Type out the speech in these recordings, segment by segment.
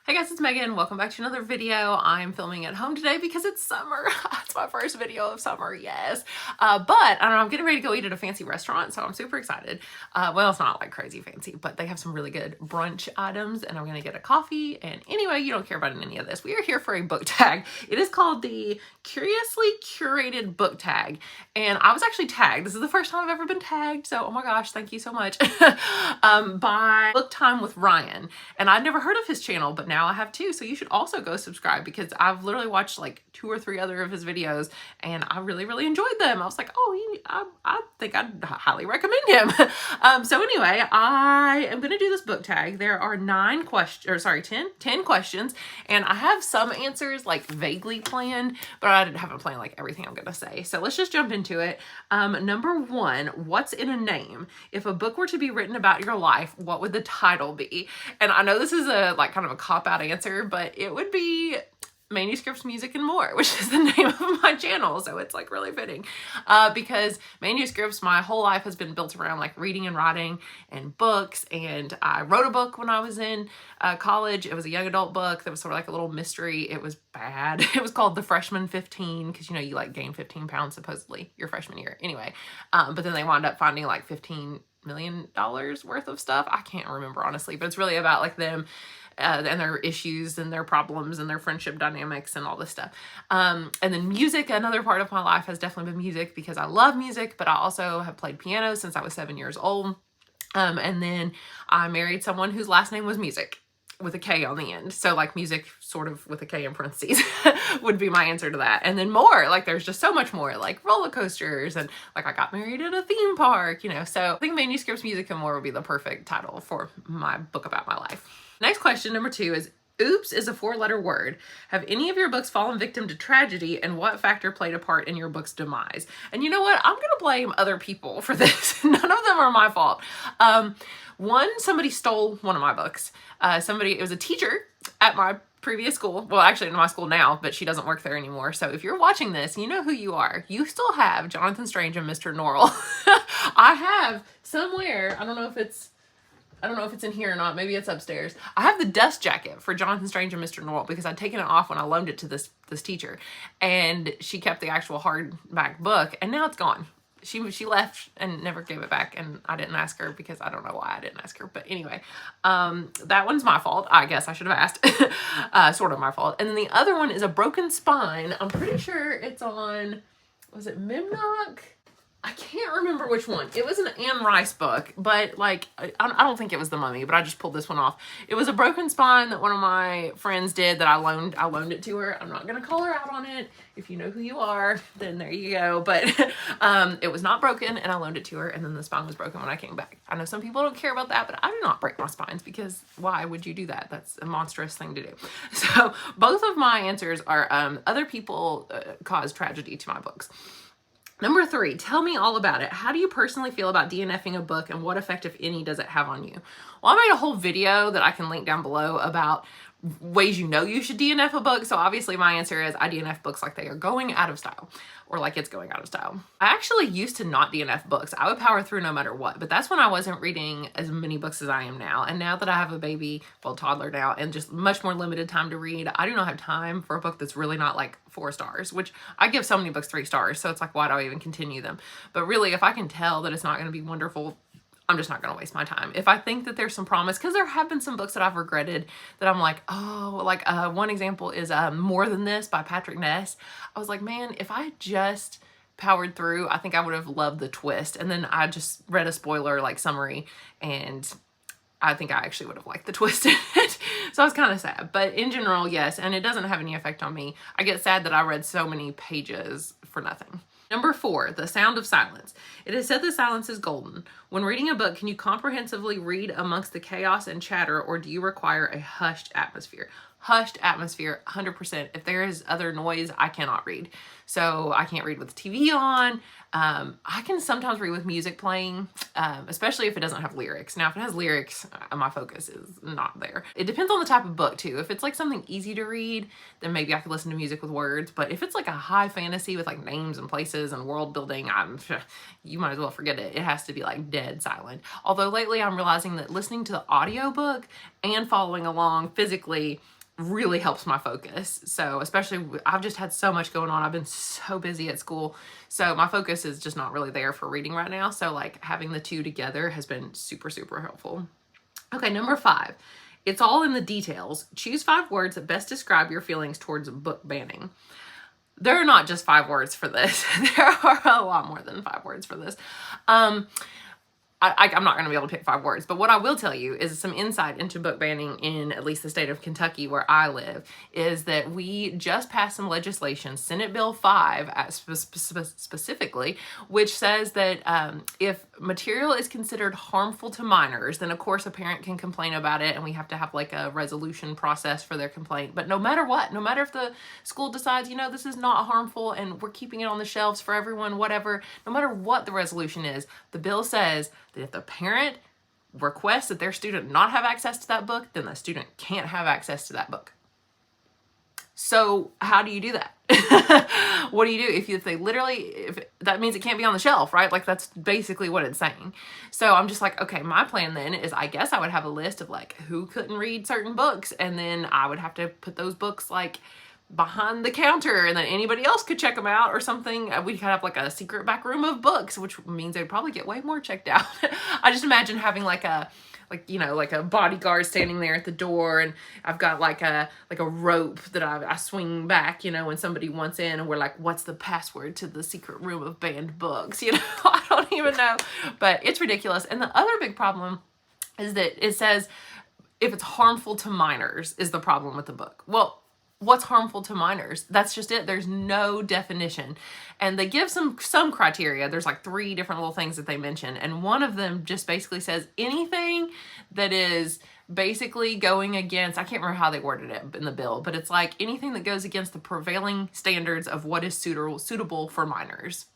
Hey guys, it's Megan. Welcome back to another video. I'm filming at home today because it's summer. It's my first video of summer, yes. But I don't know, I'm getting ready to go eat at a fancy restaurant, so I'm super excited. Well, it's not like crazy fancy, but they have some really good brunch items, and I'm gonna get a coffee. And anyway, you don't care about any of this. We are here for a book tag. It is called the Curiously Curated book tag, and I was actually tagged. This is the first time I've ever been tagged, so oh my gosh, thank you so much. By Book Time with Ryan, and I'd never heard of his channel, but now I have too, so you should also go subscribe because I've literally watched like 2 or 3 other of his videos and I really enjoyed them. I was like, oh, I think I'd highly recommend him. So anyway, I am going to do this book tag. There are 10 questions, and I have some answers like vaguely planned, but I haven't planned like everything I'm going to say. So let's just jump into it. Number 1, what's in a name? If a book were to be written about your life, what would the title be? And I know this is a like kind of a cop-out answer, but it would be Manuscripts, Music, and More, which is the name of my channel, so it's like really fitting. Because manuscripts, my whole life has been built around like reading and writing and books, and I wrote a book when I was in college. It was a young adult book that was sort of like a little mystery. It was bad. It was called The Freshman 15, because you know you like gain 15 pounds supposedly your freshman year. Anyway, but then they wound up finding like $15 million worth of stuff. I can't remember honestly, but it's really about like them and their issues and their problems and their friendship dynamics and all this stuff. And then music, another part of my life has definitely been music because I love music, but I also have played piano since I was 7 years old. And then I married someone whose last name was Music with a K on the end. So like music sort of with a K in parentheses would be my answer to that. And then more, like there's just so much more, like roller coasters, and like I got married at a theme park, you know. So I think Manuscripts, Music, and More would be the perfect title for my book about my life. Next question, number 2, is oops is a 4-letter word. Have any of your books fallen victim to tragedy, and what factor played a part in your book's demise? And you know what? I'm going to blame other people for this. None of them are my fault. Somebody stole one of my books. It was a teacher at my previous school. Well, actually in my school now, but she doesn't work there anymore. So if you're watching this, you know who you are. You still have Jonathan Strange and Mr. Norrell. I have somewhere, I don't know if it's in here or not. Maybe it's upstairs. I have the dust jacket for Jonathan Strange and Mr. Norrell because I'd taken it off when I loaned it to this teacher, and she kept the actual hardback book, and now it's gone. She left and never gave it back, and I didn't ask her because I don't know why I didn't ask her. But anyway, that one's my fault. I guess I should have asked. Sort of my fault. And then the other one is A Broken Spine. I'm pretty sure it's on, was it Mimnock? I can't remember which one. It was an Anne Rice book, but like, I don't think it was The Mummy, but I just pulled this one off. It was A Broken Spine that one of my friends did that I loaned it to her. I'm not going to call her out on it. If you know who you are, then there you go. But it was not broken, and I loaned it to her, and then the spine was broken when I came back. I know some people don't care about that, but I do not break my spines because why would you do that? That's a monstrous thing to do. So both of my answers are other people cause tragedy to my books. Number 3, tell me all about it. How do you personally feel about DNFing a book, and what effect, if any, does it have on you? Well, I made a whole video that I can link down below about ways you know you should DNF a book. So obviously my answer is I DNF books like they are going out of style, or like it's going out of style. I actually used to not DNF books. I would power through no matter what, but that's when I wasn't reading as many books as I am now. And now that I have a baby, well, toddler now, and just much more limited time to read, I do not have time for a book that's really not like 4 stars, which I give so many books 3 stars. So it's like, why do I even continue them? But really, if I can tell that it's not going to be wonderful, I'm just not going to waste my time. If I think that there's some promise, because there have been some books that I've regretted that I'm like, oh, like one example is More Than This by Patrick Ness. I was like, man, if I just powered through, I think I would have loved the twist. And then I just read a spoiler like summary, and I think I actually would have liked the twist in it. So I was kind of sad. But in general, yes, and it doesn't have any effect on me. I get sad that I read so many pages for nothing. Number 4, The Sound of Silence. It is said that silence is golden. When reading a book, can you comprehensively read amongst the chaos and chatter, or do you require a hushed atmosphere? Hushed atmosphere, 100%. If there is other noise, I cannot read. So I can't read with the TV on. I can sometimes read with music playing, especially if it doesn't have lyrics. Now, if it has lyrics, my focus is not there. It depends on the type of book too. If it's like something easy to read, then maybe I could listen to music with words. But if it's like a high fantasy with like names and places and world building, you might as well forget it. It has to be like dead silent. Although lately I'm realizing that listening to the audiobook and following along physically really helps my focus. So especially, I've just had so much going on. I've been so busy at school. So my focus is just not really there for reading right now. So like having the two together has been super, super helpful. Okay, number 5. It's all in the details. Choose 5 words that best describe your feelings towards book banning. There are not just 5 words for this. There are a lot more than 5 words for this. I'm not going to be able to pick 5 words, but what I will tell you is some insight into book banning in at least the state of Kentucky where I live, is that we just passed some legislation, Senate Bill 5 specifically, which says that if material is considered harmful to minors, then of course a parent can complain about it and we have to have like a resolution process for their complaint. But no matter what, no matter if the school decides, this is not harmful and we're keeping it on the shelves for everyone, whatever, no matter what the resolution is, the bill says that if the parent requests that their student not have access to that book, then the student can't have access to that book. So how do you do that? What do you do if they literally, if that means it can't be on the shelf, right? Like that's basically what it's saying. So I'm just like, okay, my plan then is I guess I would have a list of like who couldn't read certain books, and then I would have to put those books like behind the counter and then anybody else could check them out or something. We'd have like a secret back room of books, which means they'd probably get way more checked out. I just imagine having like a bodyguard standing there at the door, and I've got like a rope that I swing back, when somebody wants in, and we're like, what's the password to the secret room of banned books? I don't even know, but it's ridiculous. And the other big problem is that it says if it's harmful to minors is the problem with the book. Well, what's harmful to minors? That's just it. There's no definition. And they give some criteria. There's like 3 different little things that they mention. And one of them just basically says anything that is basically going against, I can't remember how they worded it in the bill, but it's like anything that goes against the prevailing standards of what is suitable for minors.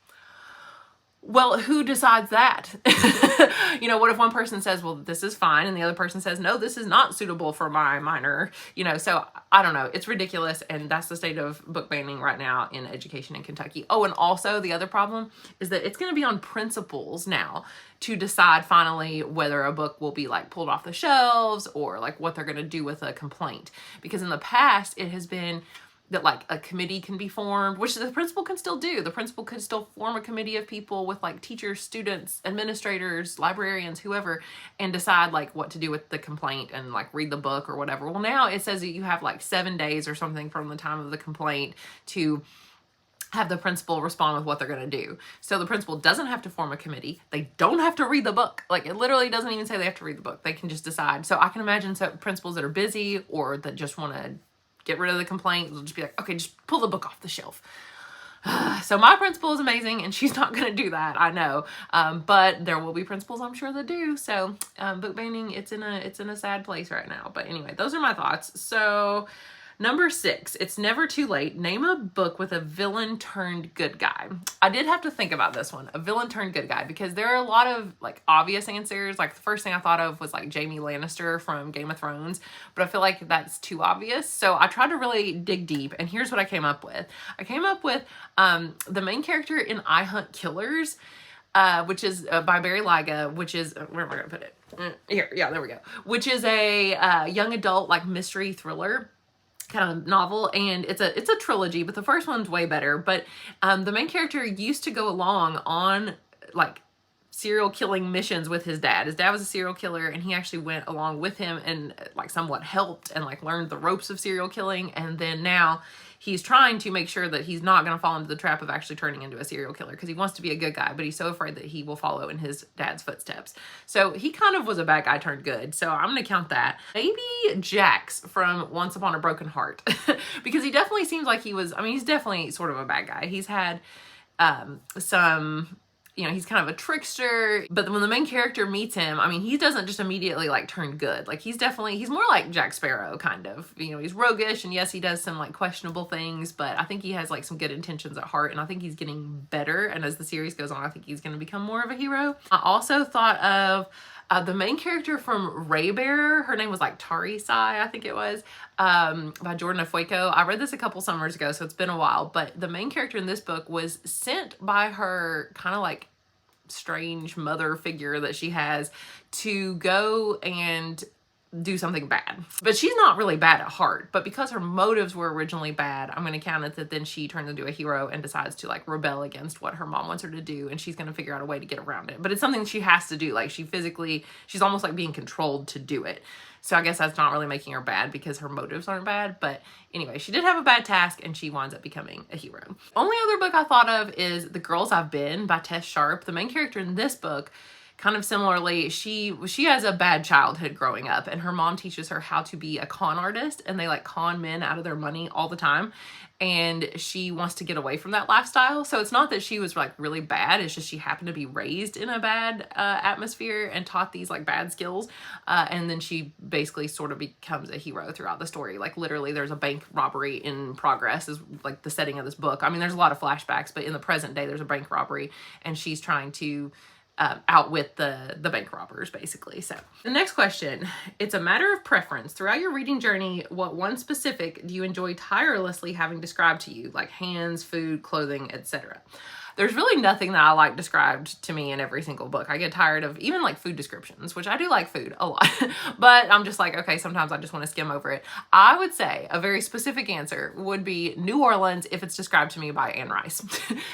Well, who decides that? What if one person says, well, this is fine, and the other person says, no, this is not suitable for my minor, so I don't know. It's ridiculous, and that's the state of book banning right now in education in Kentucky. Oh, and also the other problem is that it's going to be on principals now to decide finally whether a book will be like pulled off the shelves or like what they're going to do with a complaint. Because in the past, it has been that like a committee can be formed, which the principal can still do. The principal could still form a committee of people with like teachers, students, administrators, librarians, whoever, and decide like what to do with the complaint and like read the book or whatever. Well, now it says that you have like 7 days or something from the time of the complaint to have the principal respond with what they're going to do. So the principal doesn't have to form a committee. They don't have to read the book. Like it literally doesn't even say they have to read the book. They can just decide. So I can imagine some principals that are busy or that just want to get rid of the complaint, they'll just be like, okay, just pull the book off the shelf. So my principal is amazing, and she's not going to do that, I know. But there will be principals, I'm sure, that do. So book banning, it's in a sad place right now. But anyway, those are my thoughts. So number 6, it's never too late. Name a book with a villain turned good guy. I did have to think about this one, a villain turned good guy, because there are a lot of like obvious answers. Like the first thing I thought of was like Jaime Lannister from Game of Thrones, but I feel like that's too obvious. So I tried to really dig deep, and here's what I came up with. I came up with the main character in I Hunt Killers, which is by Barry Lyga, which is, where am I going to put it? Here, yeah, there we go. Which is a young adult like mystery thriller kind of novel, and it's a trilogy, but the first one's way better. But the main character used to go along on like serial killing missions with his dad. His dad was a serial killer, and he actually went along with him and like somewhat helped and like learned the ropes of serial killing. And then now he's trying to make sure that he's not going to fall into the trap of actually turning into a serial killer, because he wants to be a good guy, but he's so afraid that he will follow in his dad's footsteps. So he kind of was a bad guy turned good. So I'm going to count that. Maybe Jax from Once Upon a Broken Heart, because he definitely seems like he's definitely sort of a bad guy. He's had some, he's kind of a trickster, but when the main character meets him, he doesn't just immediately like turn good. Like he's more like Jack Sparrow kind of, he's roguish, and yes, he does some like questionable things, but I think he has like some good intentions at heart, and I think he's getting better. And as the series goes on, I think he's going to become more of a hero. I also thought of the main character from Raybearer. Her name was like Tarisai, I think it was, by Jordan Afueko. I read this a couple summers ago, so it's been a while, but the main character in this book was sent by her kind of like strange mother figure that she has to go and do something bad. But she's not really bad at heart, but because her motives were originally bad, I'm going to count it that then she turns into a hero and decides to like rebel against what her mom wants her to do, and she's going to figure out a way to get around it. But it's something she has to do. Like she's almost like being controlled to do it. So I guess that's not really making her bad because her motives aren't bad. But anyway, she did have a bad task and she winds up becoming a hero. Only other book I thought of is The Girls I've Been by Tess Sharp. The main character in this book, kind of similarly, she has a bad childhood growing up, and her mom teaches her how to be a con artist, and they like con men out of their money all the time. And she wants to get away from that lifestyle. So it's not that she was like really bad. It's just she happened to be raised in a bad atmosphere and taught these like bad skills. And then she basically sort of becomes a hero throughout the story. Like literally there's a bank robbery in progress is like the setting of this book. I mean, there's a lot of flashbacks, but in the present day, there's a bank robbery and she's trying to outwit the bank robbers, basically. So the next question, it's a matter of preference. Throughout your reading journey, what one specific do you enjoy tirelessly having described to you, like hands, food, clothing, etc.? There's really nothing that I like described to me in every single book. I get tired of even like food descriptions, which I do like food a lot, but I'm just like, okay, sometimes I just want to skim over it. I would say a very specific answer would be New Orleans if it's described to me by Anne Rice.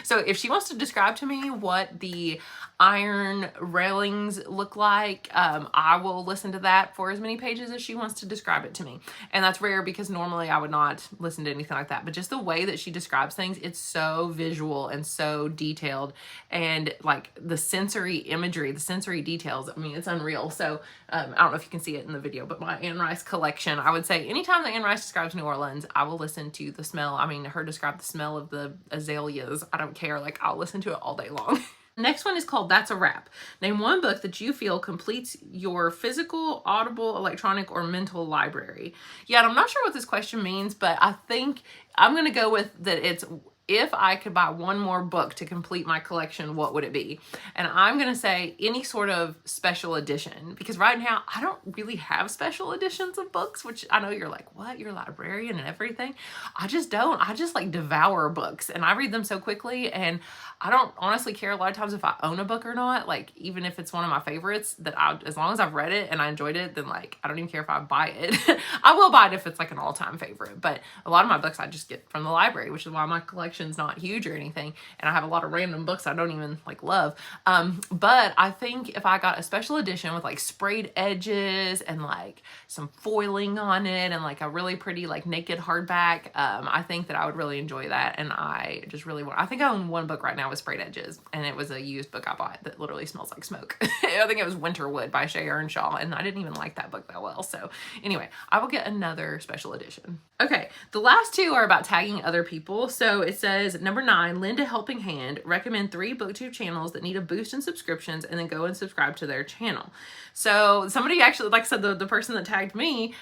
So if she wants to describe to me what the iron railings look like, I will listen to that for as many pages as she wants to describe it to me. And that's rare because normally I would not listen to anything like that, but just the way that she describes things, it's so visual and so detailed, and like the sensory imagery, the sensory details, I mean, it's unreal. So I don't know if you can see it in the video, but my Anne Rice collection, I would say anytime that Anne Rice describes New Orleans, I will listen to the smell. I mean, her describe the smell of the azaleas. I don't care. Like I'll listen to it all day long. Next one is called That's a Wrap. Name one book that you feel completes your physical, audible, electronic, or mental library. Yeah, and I'm not sure what this question means, but I think I'm going to go with that it's if I could buy one more book to complete my collection, what would it be? And I'm going to say any sort of special edition, because right now I don't really have special editions of books, which I know you're like, what? You're a librarian and everything. I just don't. I just like devour books and I read them so quickly, and I don't honestly care a lot of times if I own a book or not. Like even if it's one of my favorites that as long as I've read it and I enjoyed it, then like I don't even care if I buy it. I will buy it if it's like an all-time favorite, but a lot of my books I just get from the library, which is why my collection's not huge or anything, and I have a lot of random books I don't even like love. But I think if I got a special edition with like sprayed edges and like some foiling on it and like a really pretty like naked hardback, I think that I would really enjoy that. And I just really want, I think I own one book right now with sprayed edges, and it was a used book I bought that literally smells like smoke. I think it was Winterwood by Shay Earnshaw, and I didn't even like that book that well. So anyway, I will get another special edition. Okay, the last two are about tagging other people. So it says, number 9, lend a helping hand. Recommend 3 booktube channels that need a boost in subscriptions, and then go and subscribe to their channel. So somebody actually, like I said, the person that tagged me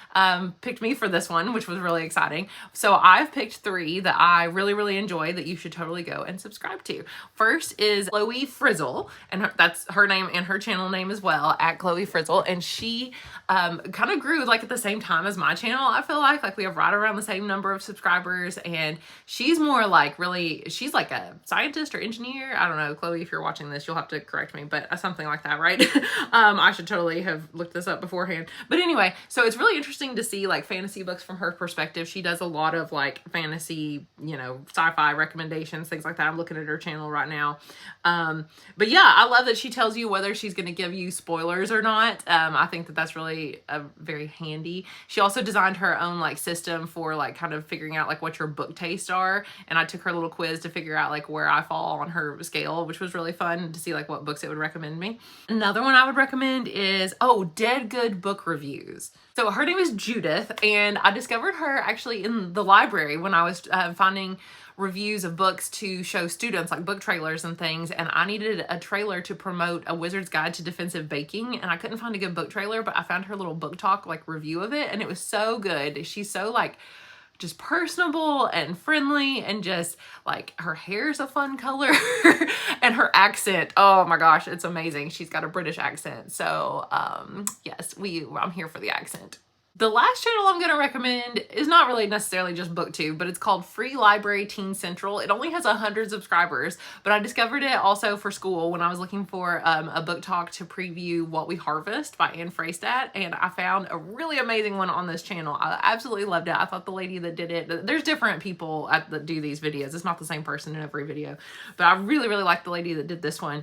picked me for this one, which was really exciting. So I've picked 3 that I really, really enjoy that you should totally go and subscribe to. First is Chloe Frizzle, and that's her name and her channel name as well, at Chloe Frizzle. And she kind of grew like at the same time as my channel. I feel like we have right around the same number of subscribers, and she's more like really, she's like a scientist or engineer. I don't know, Chloe, if you're watching this, you'll have to correct me, but something like that, right? I should totally have looked this up beforehand. But anyway, so it's really interesting to see like fantasy books from her perspective. She does a lot of like fantasy, you know, sci-fi recommendations, things like that. I'm looking at her channel right now. But yeah, I love that she tells you whether she's going to give you spoilers or not. I think that that's really very handy. She also designed her own like system for like kind of figuring out like what your book tastes are. And I took her little quiz to figure out like where I fall on her scale, which was really fun to see like what books it would recommend me. Another one I would recommend is, Dead Good Book Reviews. So her name is Judith, and I discovered her actually in the library when I was finding reviews of books to show students, like book trailers and things, and I needed a trailer to promote A Wizard's Guide to Defensive Baking, and I couldn't find a good book trailer, but I found her little book talk like review of it, and it was so good. She's so like just personable and friendly, and just like her hair's a fun color and her accent, oh my gosh, it's amazing. She's got a British accent. So yes, I'm here for the accent. The last channel I'm going to recommend is not really necessarily just booktube, but it's called Free Library Teen Central. It only has 100 subscribers, but I discovered it also for school when I was looking for a book talk to preview What We Harvest by Anne Freistad, and I found a really amazing one on this channel. I absolutely loved it. I thought the lady that did it, there's different people that do these videos. It's not the same person in every video, but I really, really liked the lady that did this one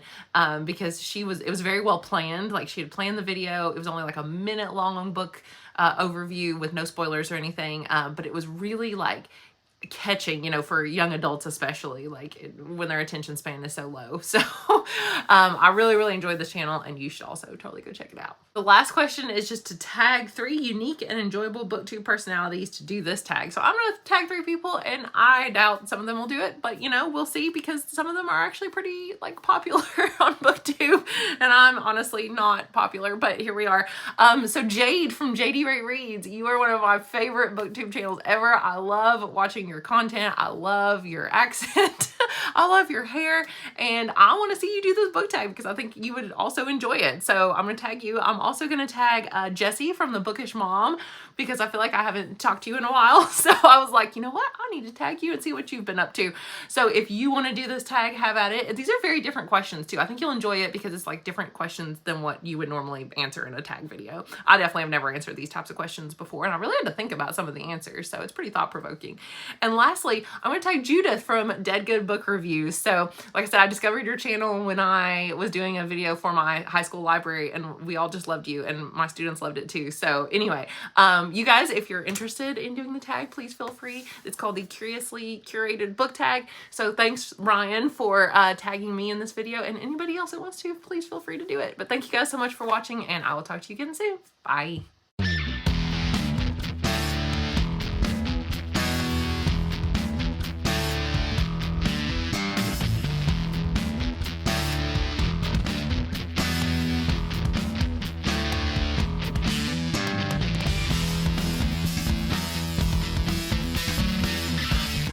because it was very well planned. Like, she had planned the video. It was only like a minute long book overview with no spoilers or anything, but it was really like catching, you know, for young adults especially, like when their attention span is so low. So I really, really enjoyed this channel, and you should also totally go check it out. The last question is just to tag 3 unique and enjoyable booktube personalities to do this tag. So I'm gonna tag 3 people, and I doubt some of them will do it, but you know, we'll see, because some of them are actually pretty like popular on booktube, and I'm honestly not popular, but here we are. So Jade from JD Ray Reads, you are one of my favorite booktube channels ever. I love watching your content. I love your accent. I love your hair, and I want to see you do this book tag because I think you would also enjoy it. So I'm going to tag you. I'm also going to tag Jessie from The Bookish Mom, because I feel like I haven't talked to you in a while. So I was like, you know what? I need to tag you and see what you've been up to. So if you want to do this tag, have at it. These are very different questions too. I think you'll enjoy it because it's like different questions than what you would normally answer in a tag video. I definitely have never answered these types of questions before, and I really had to think about some of the answers. So it's pretty thought-provoking. And lastly, I'm going to tag Judith from Dead Good Book Reviews. So like I said, I discovered your channel when I was doing a video for my high school library, and we all just loved you, and my students loved it too. So anyway, you guys, if you're interested in doing the tag, please feel free. It's called the Curiously Curated Book Tag. So thanks, Ryan, for tagging me in this video, and anybody else that wants to, please feel free to do it. But thank you guys so much for watching, and I will talk to you again soon. Bye.